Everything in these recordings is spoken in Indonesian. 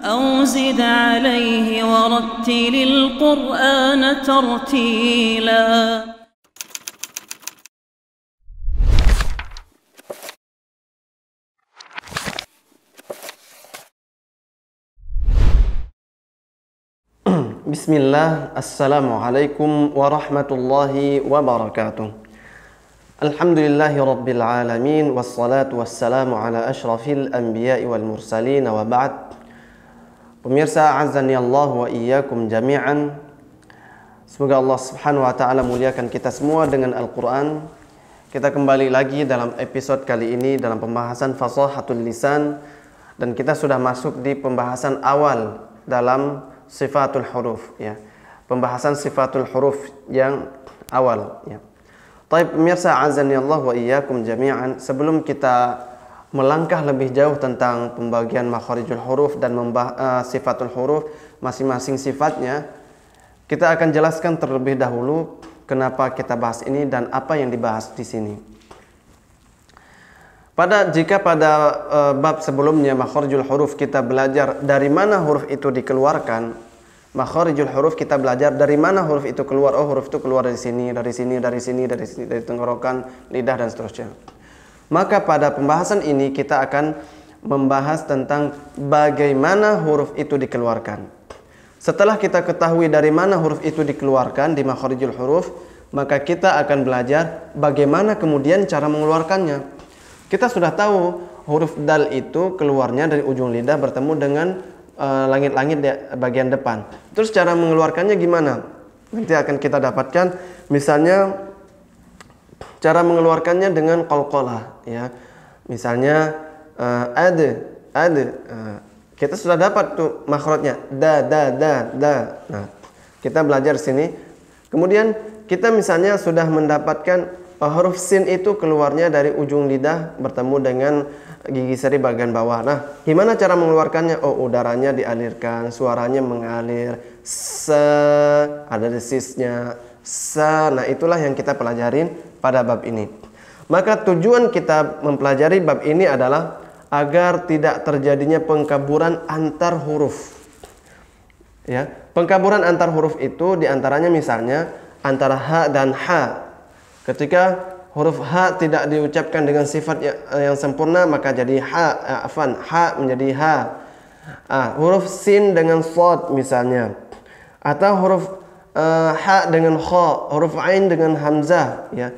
أو زد عليه ورتل القرآن ترتيلا. Bismillah, Assalamualaikum warahmatullahi wabarakatuh. Alhamdulillahi rabbil alamin, wassalatu wassalamu ala ashrafil anbiya'i wal mursalin, wa ba'd. Pemirsa, azani Allah wa iyyakum jami'an. Semoga Allah subhanahu wa ta'ala muliakan kita semua dengan Al-Quran. Kita kembali lagi dalam episode kali ini dalam pembahasan fasahatul lisan, dan kita sudah masuk di pembahasan awal dalam sifatul huruf, ya. Pembahasan sifatul huruf yang awal, ya. Baik pemirsa, azani Allah wa iyyakum jami'an, sebelum kita melangkah lebih jauh tentang pembagian makharijul huruf dan sifatul huruf masing-masing sifatnya, kita akan jelaskan terlebih dahulu kenapa kita bahas ini dan apa yang dibahas di sini. Jika pada bab sebelumnya makharijul huruf kita belajar dari mana huruf itu dikeluarkan, makharijul huruf kita belajar dari mana huruf itu keluar. Oh, huruf itu keluar dari sini, dari sini, dari sini, dari tenggorokan, lidah dan seterusnya. Maka pada pembahasan ini kita akan membahas tentang bagaimana huruf itu dikeluarkan. Setelah kita ketahui dari mana huruf itu dikeluarkan di makharijul huruf, maka kita akan belajar bagaimana kemudian cara mengeluarkannya. Kita sudah tahu huruf dal itu keluarnya dari ujung lidah bertemu dengan langit-langit bagian depan. Terus cara mengeluarkannya gimana? Nanti akan kita dapatkan, misalnya cara mengeluarkannya dengan qalqalah, ya. Misalnya kita sudah dapat tuh makhrajnya da. Nah, kita belajar sini. Kemudian kita misalnya sudah mendapatkan huruf sin itu keluarnya dari ujung lidah bertemu dengan gigi seri bagian bawah. Nah, gimana cara mengeluarkannya? Oh, udaranya dialirkan, suaranya mengalir. Ada desisnya. Nah, itulah yang kita pelajarin pada bab ini. Maka tujuan kita mempelajari bab ini adalah agar tidak terjadinya pengkaburan antar huruf. Ya, pengkaburan antar huruf itu diantaranya misalnya antara ha dan ha. Ketika huruf ha tidak diucapkan dengan sifat yang sempurna, maka jadi ha menjadi ha. Huruf sin dengan shad misalnya, atau huruf ha dengan kha, huruf ain dengan hamzah, ya.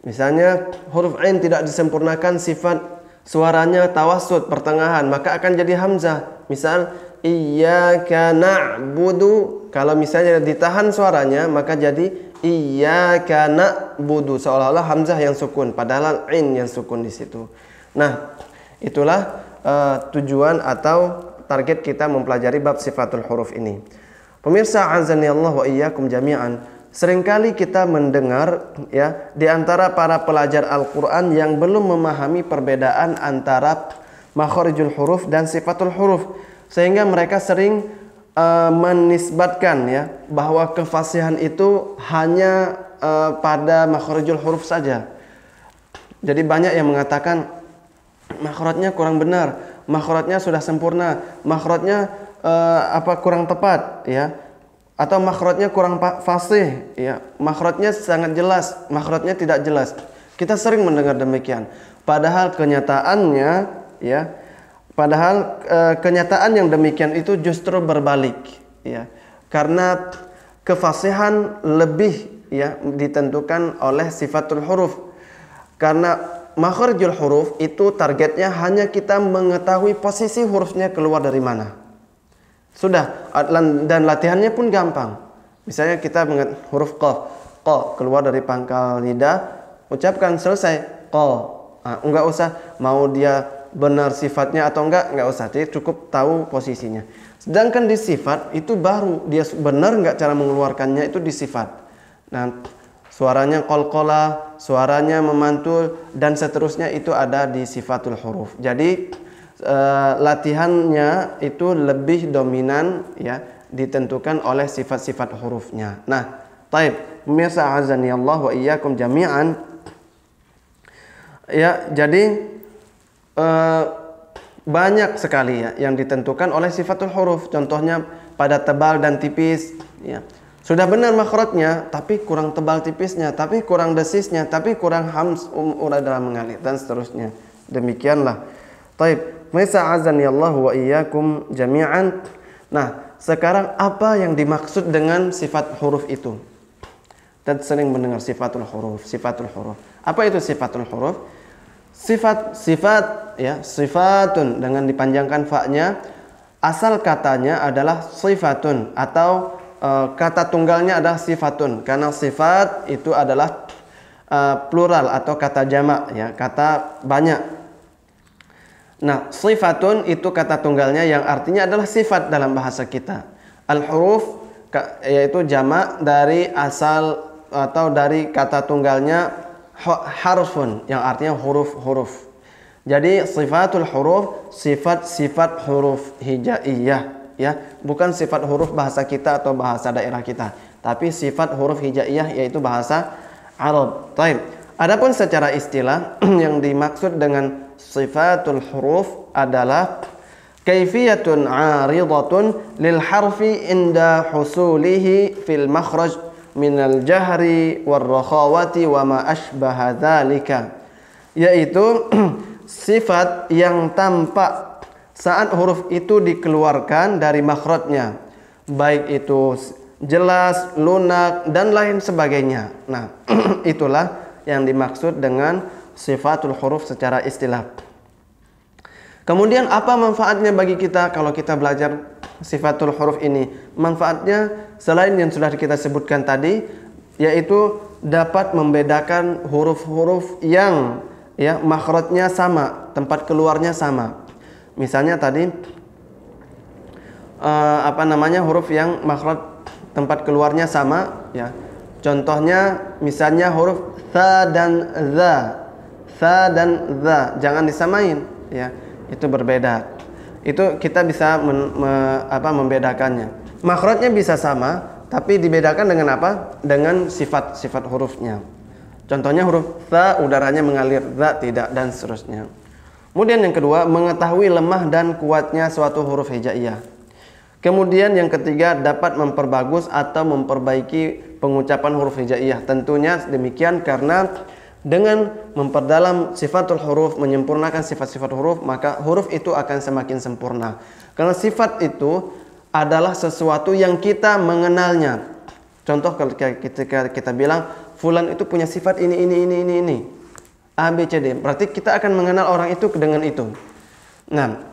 Misalnya huruf ain tidak disempurnakan sifat suaranya tawassut pertengahan, maka akan jadi hamzah. Misal iyyaka na'budu, kalau misalnya ditahan suaranya maka jadi iyyaka na'budu, seolah-olah hamzah yang sukun padahal ain yang sukun di situ. Nah, itulah tujuan atau target kita mempelajari bab sifatul huruf ini. Pemirsa, azani Allah wa iyyakum jami'an, seringkali kita mendengar, ya, di antara para pelajar Al-Qur'an yang belum memahami perbedaan antara makharijul huruf dan sifatul huruf, sehingga mereka sering menisbatkan, ya, bahwa kefasihan itu hanya pada makharijul huruf saja. Jadi banyak yang mengatakan makhrajnya kurang benar, makhrajnya sudah sempurna, makhrajnya kurang tepat, ya, atau makhrajnya kurang fasih, ya, makhrajnya sangat jelas, makhrajnya tidak jelas. Kita sering mendengar demikian. Padahal kenyataannya, ya, kenyataan yang demikian itu justru berbalik, ya. Karena kefasihan lebih, ya, ditentukan oleh sifatul huruf. Karena makharijul huruf itu targetnya hanya kita mengetahui posisi hurufnya keluar dari mana. Sudah, dan latihannya pun gampang. Misalnya kita huruf qaf, qa keluar dari pangkal lidah, ucapkan, selesai, qa. Enggak usah mau dia benar sifatnya atau enggak usah, jadi cukup tahu posisinya. Sedangkan di sifat itu baru dia benar enggak cara mengeluarkannya, itu di sifat. Nah, suaranya qalqalah, suaranya memantul dan seterusnya itu ada di sifatul huruf. Jadi latihannya itu lebih dominan, ya, ditentukan oleh sifat-sifat hurufnya. Nah, taib pemirsa, azani Allah wa iyyakum jami'an, ya. Jadi banyak sekali ya yang ditentukan oleh sifatul huruf. Contohnya pada tebal dan tipis ya. Sudah benar makhrajnya tapi kurang tebal tipisnya, tapi kurang desisnya, tapi kurang hams udara mengalir dan seterusnya. Demikianlah. Taib. Masa azani Allah wa iyyakum jami'an. Nah, sekarang apa yang dimaksud dengan sifat huruf itu? Kita sering mendengar sifatul huruf, sifatul huruf. Apa itu sifatul huruf? Sifat ya, sifatun dengan dipanjangkan fa-nya. Asal katanya adalah sifatun atau kata tunggalnya adalah sifatun, karena sifat itu adalah plural atau kata jamak ya, kata banyak. Nah, sifatun itu kata tunggalnya yang artinya adalah sifat dalam bahasa kita. Al-huruf yaitu jamak dari asal atau dari kata tunggalnya harfun yang artinya huruf-huruf. Jadi sifatul huruf sifat-sifat huruf hijaiyah ya, bukan sifat huruf bahasa kita atau bahasa daerah kita, tapi sifat huruf hijaiyah yaitu bahasa Arab. Taib. Adapun secara istilah yang dimaksud dengan sifatul huruf adalah kaifiyatun 'aridatun lil harfi inda husulihi fil makhraj minal jahri war rakhawati wa ma ashbaha dzalika, yaitu sifat yang tampak saat huruf itu dikeluarkan dari makhrajnya, baik itu jelas, lunak dan lain sebagainya. Nah, itulah yang dimaksud dengan sifatul huruf secara istilah. Kemudian apa manfaatnya bagi kita kalau kita belajar sifatul huruf ini? Manfaatnya selain yang sudah kita sebutkan tadi, yaitu dapat membedakan huruf-huruf yang ya makhrajnya sama, tempat keluarnya sama. Misalnya tadi huruf yang makhraj tempat keluarnya sama ya. Contohnya misalnya huruf tha dan za. Tha dan za jangan disamain ya. Itu berbeda. Itu kita bisa membedakannya. Makhrajnya bisa sama tapi dibedakan dengan apa? Dengan sifat-sifat hurufnya. Contohnya huruf tha udaranya mengalir, za tidak dan seterusnya. Kemudian yang kedua, mengetahui lemah dan kuatnya suatu huruf hijaiyah. Kemudian yang ketiga, dapat memperbagus atau memperbaiki pengucapan huruf hijaiyah. Tentunya demikian karena dengan memperdalam sifatul huruf, menyempurnakan sifat-sifat huruf, maka huruf itu akan semakin sempurna. Karena sifat itu adalah sesuatu yang kita mengenalnya. Contoh ketika kita bilang fulan itu punya sifat ini. A, B, C, D. Berarti kita akan mengenal orang itu dengan itu. Nah,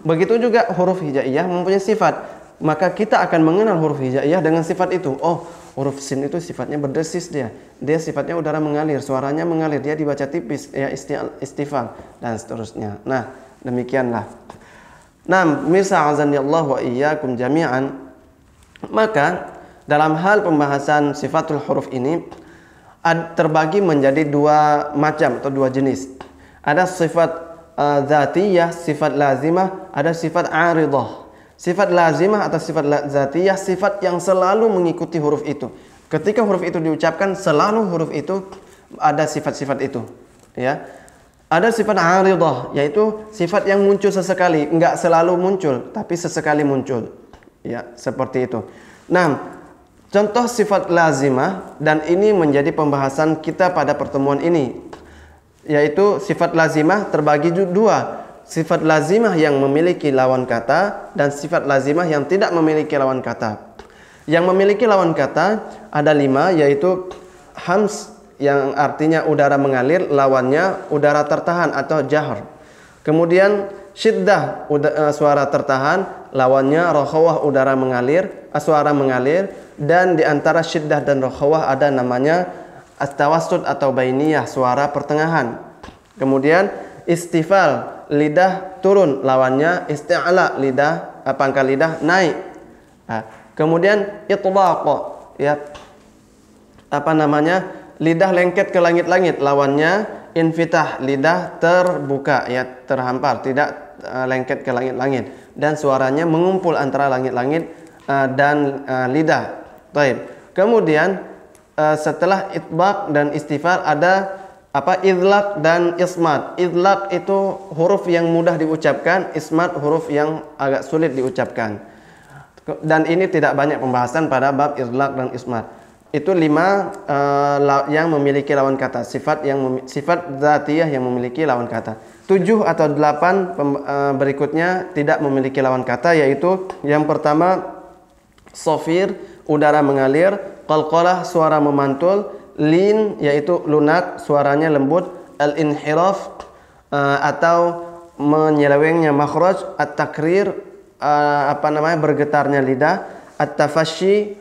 begitu juga huruf hijaiyah mempunyai sifat. Maka kita akan mengenal huruf hijaiyah dengan sifat itu. Oh, huruf sin itu sifatnya berdesis dia. Dia sifatnya udara mengalir, suaranya mengalir. Dia dibaca tipis, ya istifal dan seterusnya. Nah, demikianlah. Nah, mirsa azanillahu wa iyyakum jami'an. Maka dalam hal pembahasan sifatul huruf ini terbagi menjadi dua macam atau dua jenis. Ada sifat zatiyah, sifat lazimah, ada sifat aridah. Sifat lazimah atau sifat zatiyah, sifat yang selalu mengikuti huruf itu. Ketika huruf itu diucapkan, selalu huruf itu ada sifat-sifat itu. Ya. Ada sifat aridah, yaitu sifat yang muncul sesekali, enggak selalu muncul, tapi sesekali muncul. Ya, seperti itu. Nah, contoh sifat lazimah, dan ini menjadi pembahasan kita pada pertemuan ini, yaitu sifat lazimah terbagi dua. Sifat lazimah yang memiliki lawan kata dan sifat lazimah yang tidak memiliki lawan kata. Yang memiliki lawan kata ada 5, yaitu hams yang artinya udara mengalir, lawannya udara tertahan atau jahr. Kemudian syiddah suara tertahan, lawannya rakhawah udara mengalir, suara mengalir. Dan di antara syiddah dan rakhawah ada namanya at-tawassut atau bainiyah, suara pertengahan. Kemudian istifal, lidah turun, lawannya isti'la, lidah pangkal lidah naik. Kemudian itbaq, ya lidah lengket ke langit-langit, lawannya infitah, lidah terbuka, ya terhampar, tidak lengket ke langit-langit, dan suaranya mengumpul antara langit-langit dan lidah. Baik. Kemudian setelah itbaq dan istifal ada idlaq dan ismat. Idlaq itu huruf yang mudah diucapkan, ismat huruf yang agak sulit diucapkan. Dan ini tidak banyak pembahasan pada bab idlaq dan ismat. Itu 5 yang memiliki lawan kata, sifat dzatiyah yang memiliki lawan kata. 7 atau 8 berikutnya tidak memiliki lawan kata, yaitu yang pertama safir, udara mengalir, qalqalah, suara memantul, lin, yaitu lunak, suaranya lembut, al-inhiraf atau menyelewengnya makhraj, at-takrir bergetarnya lidah, at-tafashi,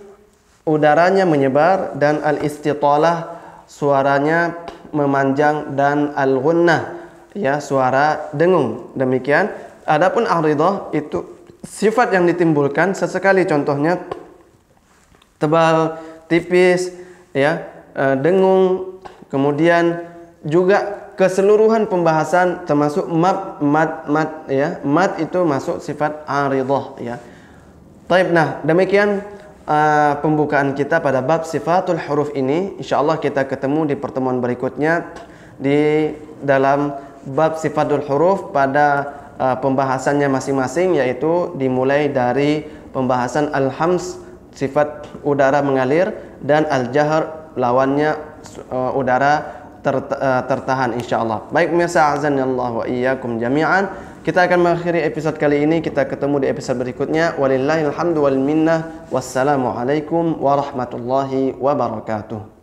udaranya menyebar, dan al-istitalah, suaranya memanjang, dan al-ghunnah, ya, suara dengung. Demikian. Adapun aridah itu sifat yang ditimbulkan sesekali, contohnya tebal, tipis, ya, dengung. Kemudian juga keseluruhan pembahasan termasuk mat, ya. Mat itu masuk sifat aridah, ya. Taib. Nah, demikian pembukaan kita pada bab sifatul huruf ini. Insyaallah kita ketemu di pertemuan berikutnya di dalam bab sifatul huruf pada pembahasannya masing-masing, yaitu dimulai dari pembahasan al-hams, sifat udara mengalir, dan al-jahr, lawannya udara tertahan, insyaallah. Baik pemirsa, azanillahu wa iyyakum jami'an. Kita akan mengakhiri episode kali ini. Kita ketemu di episode berikutnya. Walillahil hamdu wal minnah. Wassalamu alaikum warahmatullahi wabarakatuh.